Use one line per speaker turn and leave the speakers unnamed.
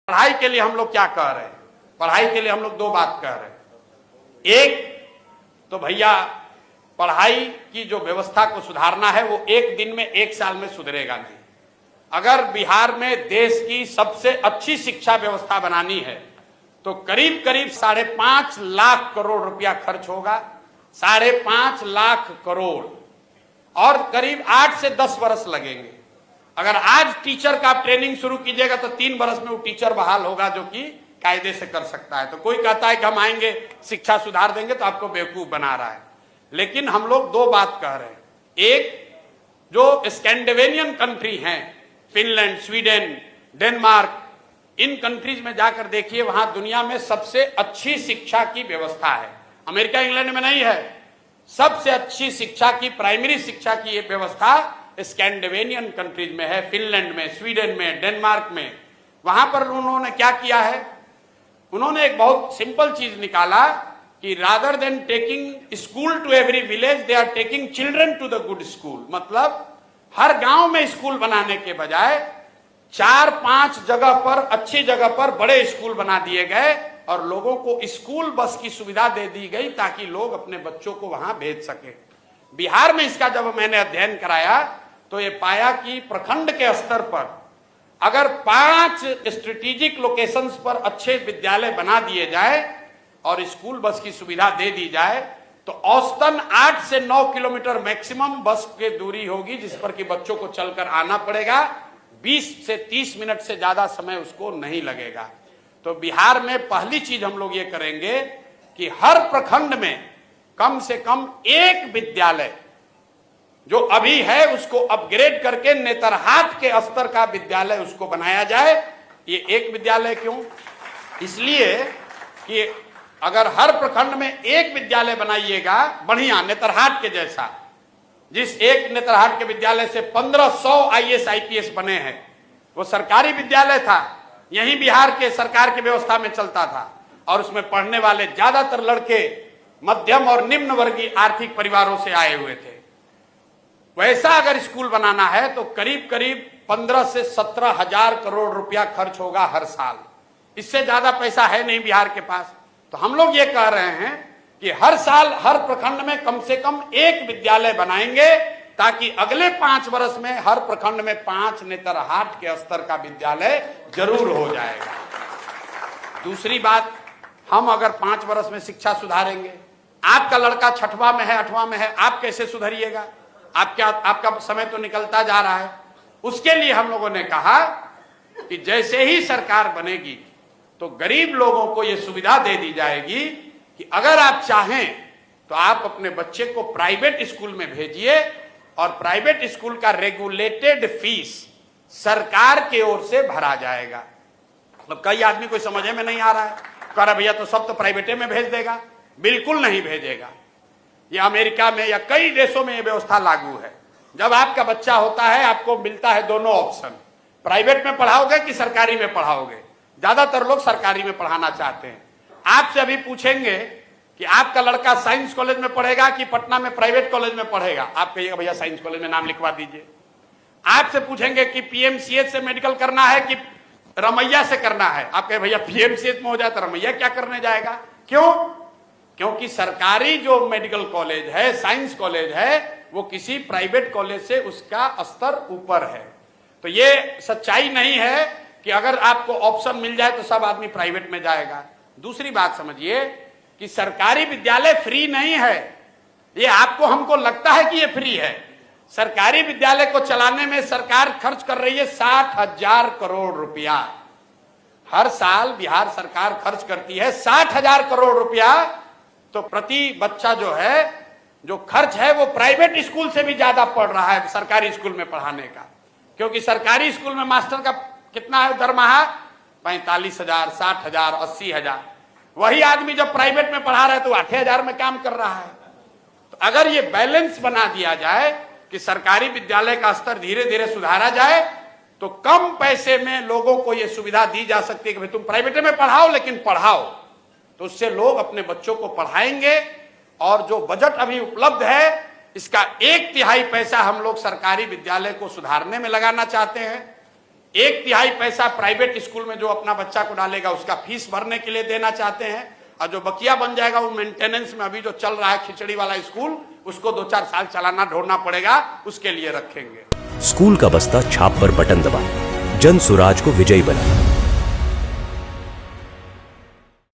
पढ़ाई के लिए हम लोग क्या कह रहे हैं? पढ़ाई के लिए हम लोग दो बात कह रहे हैं। एक तो भैया पढ़ाई की जो व्यवस्था को सुधारना है वो एक दिन में, एक साल में सुधरेगा नहीं। अगर बिहार में देश की सबसे अच्छी शिक्षा व्यवस्था बनानी है तो करीब करीब 5.5 लाख करोड़ रुपया खर्च होगा। 5.5 लाख करोड़, और करीब 8 से 10 वर्ष लगेंगे। अगर आज टीचर का आप ट्रेनिंग शुरू कीजिएगा तो 3 वर्ष में वो टीचर बहाल होगा जो कि कायदे से कर सकता है। तो कोई कहता है कि हम आएंगे शिक्षा सुधार देंगे तो आपको बेवकूफ बना रहा है। लेकिन हम लोग दो बात कह रहे हैं। एक, जो स्कैंडिनेवियन कंट्री हैं, फिनलैंड, स्वीडन, डेनमार्क, इन कंट्रीज में जाकर देखिए, वहां दुनिया में सबसे अच्छी शिक्षा की व्यवस्था है। अमेरिका इंग्लैंड में नहीं है। सबसे अच्छी शिक्षा की, प्राइमरी शिक्षा की ये व्यवस्था स्कैंडिनेवियन कंट्रीज में है, फिनलैंड में, स्वीडन में, डेनमार्क में। वहां पर उन्होंने क्या किया है? उन्होंने एक बहुत सिंपल चीज निकाला कि rather than taking school to every village, they are taking children to the good school. मतलब हर गांव में स्कूल बनाने के बजाय 4-5 जगह पर, अच्छी जगह पर बड़े स्कूल बना दिए गए और लोगों को स्कूल बस की सुविधा दे दी गई ताकि लोग अपने बच्चों को वहां भेज सके। बिहार में इसका जब मैंने अध्ययन कराया तो ये पाया कि प्रखंड के स्तर पर अगर 5 स्ट्रेटेजिक लोकेशंस पर अच्छे विद्यालय बना दिए जाए और स्कूल बस की सुविधा दे दी जाए तो औसतन 8 से 9 किलोमीटर मैक्सिमम बस की दूरी होगी, जिस पर कि बच्चों को चलकर आना पड़ेगा। 20 से 30 मिनट से ज्यादा समय उसको नहीं लगेगा। तो बिहार में पहली चीज हम लोग ये करेंगे कि हर प्रखंड में कम से कम एक विद्यालय जो अभी है उसको अपग्रेड करके नेतरहाट के स्तर का विद्यालय उसको बनाया जाए। ये एक विद्यालय क्यों? इसलिए कि अगर हर प्रखंड में एक विद्यालय बनाइएगा बढ़िया, नेतरहाट के जैसा, जिस एक नेतरहाट के विद्यालय से 1500 IAS IPS बने हैं, वो सरकारी विद्यालय था, यही बिहार के सरकार की व्यवस्था में चलता था और उसमें पढ़ने वाले ज्यादातर लड़के मध्यम और निम्न वर्गीय आर्थिक परिवारों से आए हुए थे। वैसा अगर स्कूल बनाना है तो करीब करीब 15 से 17 हजार करोड़ रुपया खर्च होगा हर साल। इससे ज्यादा पैसा है नहीं बिहार के पास। तो हम लोग ये कह रहे हैं कि हर साल हर प्रखंड में कम से कम एक विद्यालय बनाएंगे ताकि अगले 5 वर्ष में हर प्रखंड में 5 नेतरहाट के स्तर का विद्यालय जरूर हो जाएगा। दूसरी बात, हम अगर 5 वर्ष में शिक्षा सुधारेंगे, आपका लड़का 6वां में है, 8वां में है, आप कैसे सुधरिएगा? आपका समय तो निकलता जा रहा है। उसके लिए हम लोगों ने कहा कि जैसे ही सरकार बनेगी तो गरीब लोगों को यह सुविधा दे दी जाएगी कि अगर आप चाहें तो आप अपने बच्चे को प्राइवेट स्कूल में भेजिए और प्राइवेट स्कूल का रेगुलेटेड फीस सरकार की ओर से भरा जाएगा। मतलब कई आदमी को समझ में नहीं आ रहा है, कह रहा भैया तो सब तो प्राइवेटे में भेज देगा। बिल्कुल नहीं भेजेगा। ये अमेरिका में या कई देशों में ये व्यवस्था लागू है। जब आपका बच्चा होता है आपको मिलता है दोनों ऑप्शन, प्राइवेट में पढ़ाओगे कि सरकारी में पढ़ाओगे। ज्यादातर लोग सरकारी में पढ़ाना चाहते हैं। आपसे अभी पूछेंगे कि आपका लड़का साइंस कॉलेज में पढ़ेगा कि पटना में प्राइवेट कॉलेज में पढ़ेगा, आप कहिएगा भैया साइंस कॉलेज में नाम लिखवा दीजिए। आपसे पूछेंगे कि PMCH से मेडिकल करना है कि रमैया से करना है, आप कहे भैया PMCH में हो जाए तो रमैया क्या करने जाएगा। क्यों? क्योंकि सरकारी जो मेडिकल कॉलेज है, साइंस कॉलेज है, वो किसी प्राइवेट कॉलेज से उसका स्तर ऊपर है। तो ये सच्चाई नहीं है कि अगर आपको ऑप्शन मिल जाए तो सब आदमी प्राइवेट में जाएगा। दूसरी बात समझिए कि सरकारी विद्यालय फ्री नहीं है। ये आपको हमको लगता है कि ये फ्री है। सरकारी विद्यालय को चलाने में सरकार खर्च कर रही है 60,000 करोड़ रुपया। हर साल बिहार सरकार खर्च करती है 60,000 करोड़ रुपया। तो प्रति बच्चा जो है, जो खर्च है वो प्राइवेट स्कूल से भी ज्यादा पड़ रहा है सरकारी स्कूल में पढ़ाने का। क्योंकि सरकारी स्कूल में मास्टर का कितना है दरमाहा? 45,000, 60,000, 80,000। वही आदमी जब प्राइवेट में पढ़ा रहा है तो 8,000 में काम कर रहा है। तो अगर ये बैलेंस बना दिया जाए कि सरकारी विद्यालय का स्तर धीरे धीरे सुधारा जाए तो कम पैसे में लोगों को यह सुविधा दी जा सकती है कि भाई तुम प्राइवेट में पढ़ाओ लेकिन पढ़ाओ। तो उससे लोग अपने बच्चों को पढ़ाएंगे। और जो बजट अभी उपलब्ध है इसका 1/3 पैसा हम लोग सरकारी विद्यालय को सुधारने में लगाना चाहते हैं। एक तिहाई पैसा प्राइवेट स्कूल में जो अपना बच्चा को डालेगा उसका फीस भरने के लिए देना चाहते हैं, और जो बकिया बन जाएगा वो मेंटेनेंस में, अभी जो चल रहा है खिचड़ी वाला स्कूल, उसको 2-4 साल चलाना ढोना पड़ेगा, उसके लिए रखेंगे।
स्कूल का बस्ता छाप पर बटन दबाएं, जन सुराज को विजयी बनाएं।